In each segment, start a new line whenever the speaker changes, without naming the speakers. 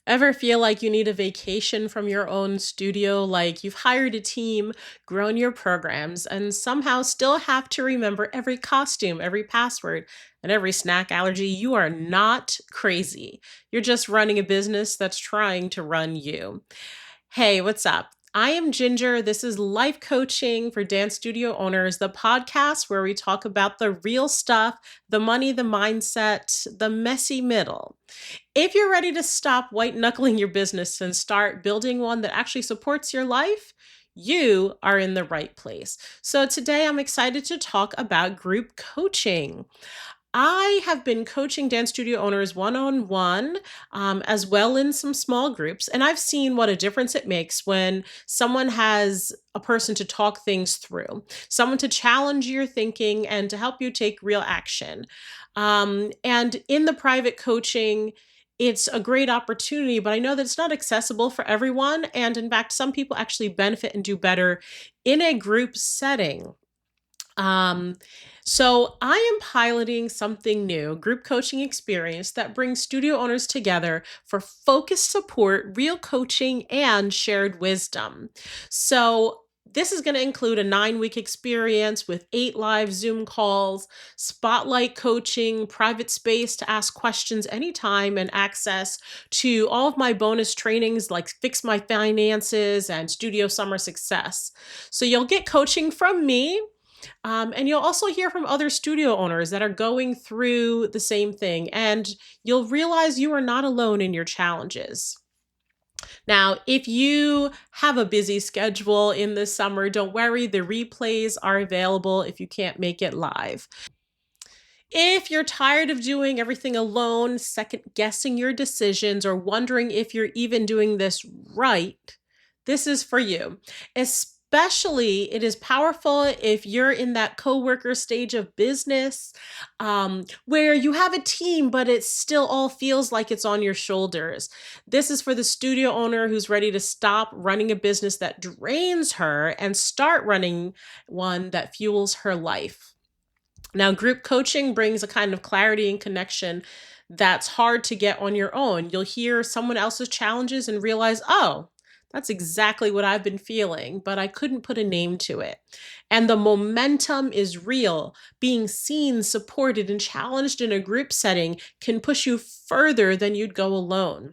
Ever feel like you need a vacation from your own studio, like you've hired a team, grown your programs, and somehow still have to remember every costume, every password, and every snack allergy? You are not crazy. You're just running a business that's trying to run you. Hey, what's up? I am Ginger. This is Life Coaching for Dance Studio Owners, the podcast where we talk about the real stuff, the money, the mindset, the messy middle. If you're ready to stop white knuckling your business and start building one that actually supports your life, you are in the right place. So today I'm excited to talk about group coaching. I have been coaching dance studio owners one on one, as well in some small groups. And I've seen what a difference it makes when someone has a person to talk things through, someone to challenge your thinking and to help you take real action. And in the private coaching, it's a great opportunity, but I know that it's not accessible for everyone. And in fact, some people actually benefit and do better in a group setting. Um, so I am piloting something new, group coaching experience that brings studio owners together for focused support, real coaching, and shared wisdom. So this is going to include a 9-week experience with 8 live Zoom calls, spotlight coaching, private space to ask questions anytime, and access to all of my bonus trainings like Fix My Finances and Studio Summer Success. So you'll get coaching from me, and you'll also hear from other studio owners that are going through the same thing, and you'll realize you are not alone in your challenges. Now, if you have a busy schedule in the summer, don't worry, the replays are available if you can't make it live. If you're tired of doing everything alone, second guessing your decisions, or wondering if you're even doing this right, this is for you. Especially, it is powerful if you're in that coworker stage of business, where you have a team, but it still all feels like it's on your shoulders. This is for the studio owner who's ready to stop running a business that drains her and start running one that fuels her life. Now, group coaching brings a kind of clarity and connection that's hard to get on your own. You'll hear someone else's challenges and realize, oh, that's exactly what I've been feeling, but I couldn't put a name to it. And the momentum is real. Being seen, supported, and challenged in a group setting can push you further than you'd go alone.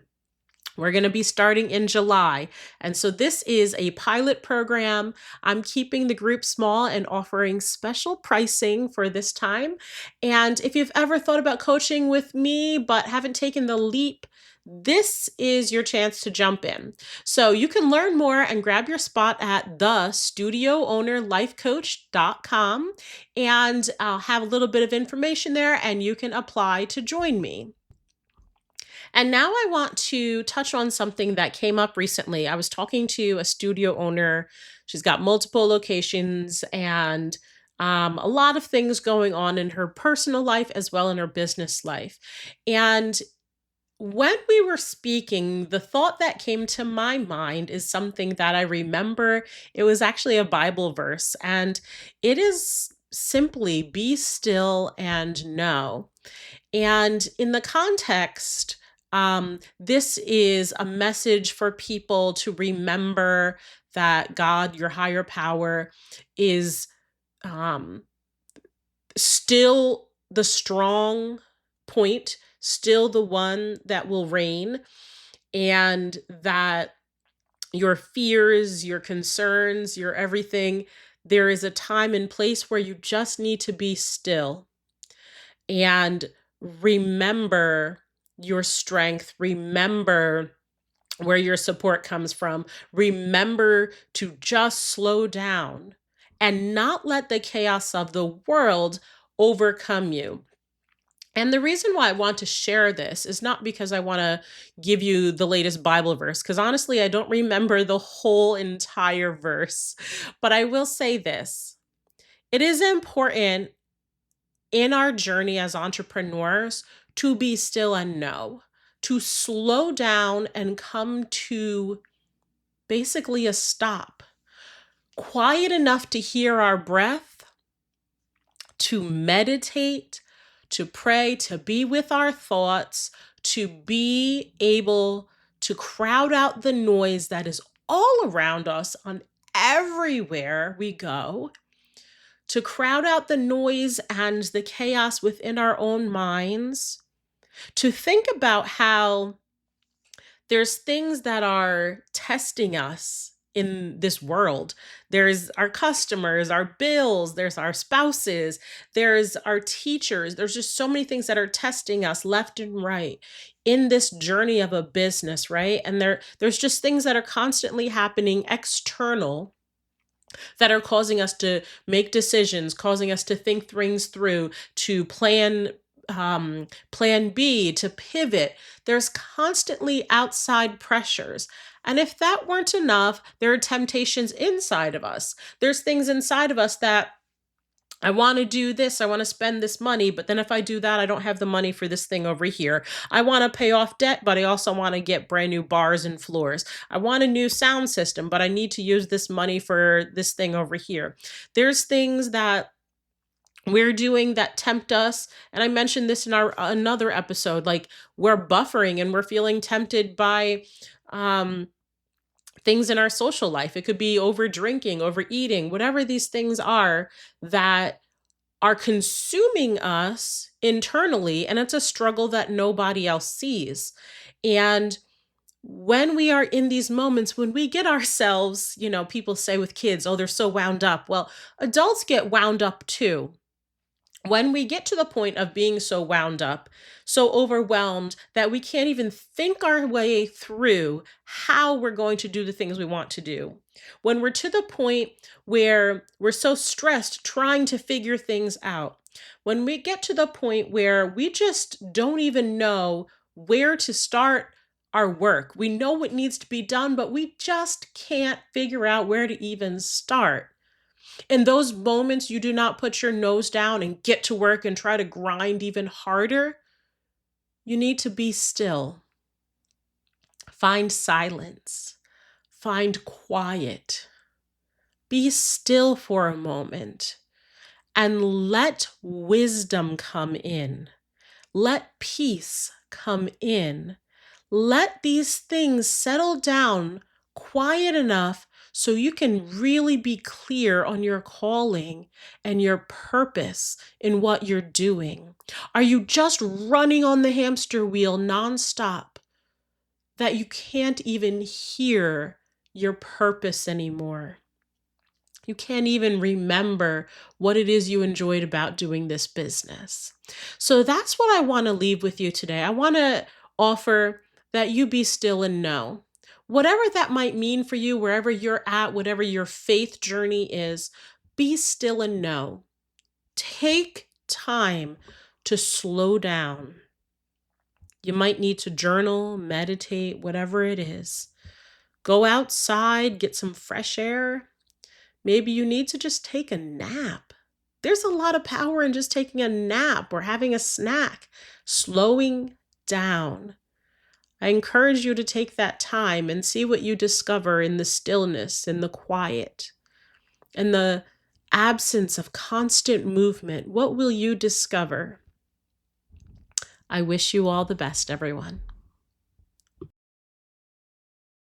We're going to be starting in July. And so this is a pilot program. I'm keeping the group small and offering special pricing for this time. And if you've ever thought about coaching with me but haven't taken the leap, this is your chance to jump in. So you can learn more and grab your spot at thestudioownerlifecoach.com, and I'll have a little bit of information there and you can apply to join me. And now I want to touch on something that came up recently. I was talking to a studio owner. She's got multiple locations and a lot of things going on in her personal life as well in her business life. And when we were speaking, the thought that came to my mind is something that I remember. It was actually a Bible verse, and it is simply be still and know. And in the context, this is a message for people to remember that God, your higher power, is um, still the strong point, still the one that will reign, and that your fears, your concerns, your everything, there is a time and place where you just need to be still and remember your strength, remember where your support comes from, remember to just slow down and not let the chaos of the world overcome you. And the reason why I want to share this is not because I want to give you the latest Bible verse, because honestly, I don't remember the whole entire verse. But I will say this: it is important in our journey as entrepreneurs to be still and know, to slow down and come to basically a stop, quiet enough to hear our breath, to meditate, to pray, to be with our thoughts, to be able to crowd out the noise that is all around us on everywhere we go, to crowd out the noise and the chaos within our own minds, to think about how there's things that are testing us in this world. There's our customers, our bills, there's our spouses, there's our teachers. There's just so many things that are testing us left and right in this journey of a business, right? And there's just things that are constantly happening external that are causing us to make decisions, causing us to think things through, to plan B, to pivot. There's constantly outside pressures. And if that weren't enough, there are temptations inside of us. There's things inside of us that I want to do this, I want to spend this money, but then if I do that, I don't have the money for this thing over here. I want to pay off debt, but I also want to get brand new bars and floors. I want a new sound system, but I need to use this money for this thing over here. There's things that we're doing that tempt us, and I mentioned this in our another episode, like we're buffering and we're feeling tempted by um things in our social life. It could be over drinking, overeating, whatever these things that are consuming us internally, and it's a struggle that nobody else sees. And when we are in these moments, when we get ourselves, people say with kids, oh, they're so wound up. Well, adults get wound up too. When we get to the point of being so wound up, so overwhelmed that we can't even think our way through how we're going to do the things we want to do. When we're to the point where we're so stressed trying to figure things out. When we get to the point where we just don't even know where to start our work. We know what needs to be done, but we just can't figure out where to even start. In those moments, you do not put your nose down and get to work and try to grind even harder. You need to be still. Find silence. Find quiet. Be still for a moment and let wisdom come in. Let peace come in. Let these things settle down quiet enough so you can really be clear on your calling and your purpose in what you're doing. Are you just running on the hamster wheel nonstop that you can't even hear your purpose anymore? You can't even remember what it is you enjoyed about doing this business. So that's what I want to leave with you today. I want to offer that you be still and know. Whatever that might mean for you, wherever you're at, whatever your faith journey is, be still and know. Take time to slow down. You might need to journal, meditate, whatever it is. Go outside, get some fresh air. Maybe you need to just take a nap. There's a lot of power in just taking a nap or having a snack, slowing down. I encourage you to take that time and see what you discover in the stillness, in the quiet, in the absence of constant movement. What will you discover? I wish you all the best, everyone.